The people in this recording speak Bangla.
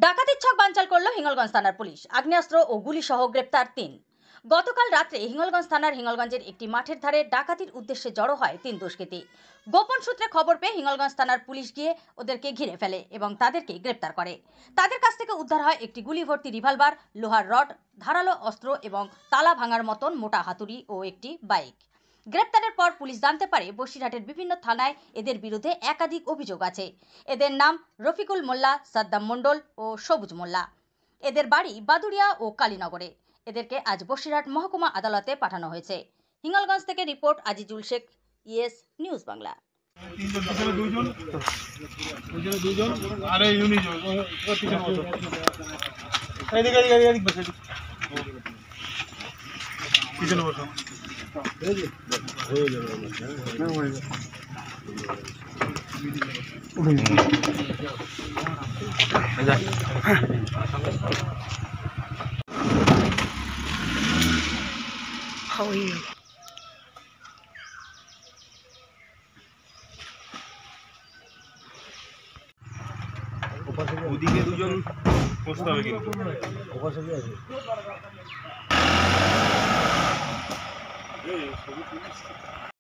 ডাকাতির ছক বানচাল করল হিঙ্গলগঞ্জ থানার পুলিশ। আগ্নেয়াস্ত্র ও গুলি সহ গ্রেপ্তার ৩। গতকাল রাত্রে হিঙ্গলগঞ্জ থানার হিঙ্গলগঞ্জের একটি মাঠের ধারে ডাকাতির উদ্দেশ্যে জড়ো হয় ৩ দুষ্কৃতী। গোপন সূত্রে খবর পেয়ে হিঙ্গলগঞ্জ থানার পুলিশ গিয়ে ওদেরকে ঘিরে ফেলে এবং তাদেরকে গ্রেপ্তার করে। তাদের কাছ থেকে উদ্ধার হয় একটি গুলি ভর্তি রিভলভার, লোহার রড, ধারালো অস্ত্র এবং তালা ভাঙার মতন মোটা হাতুড়ি ও একটি বাইক। গ্রেপ্তারের পর পুলিশ জানতে পারে বসিরহাটের বিভিন্ন থানায় এদের বিরুদ্ধে একাধিক অভিযোগ আছে। এদের নাম রফিকুল মোল্লা, সাদ্দাম মণ্ডল ও সবুজ মোল্লা। এদের বাড়ি বাদুড়িয়া ও কালীনগরে। এদেরকে আজ বসিরহাট মহকুমা আদালতে পাঠানো হয়েছে। হিঙ্গলগঞ্জ থেকে report Azizul Sheikh, yes news Bangla. How are you? ওদিকে দুজন বসতে হবে কিন্তু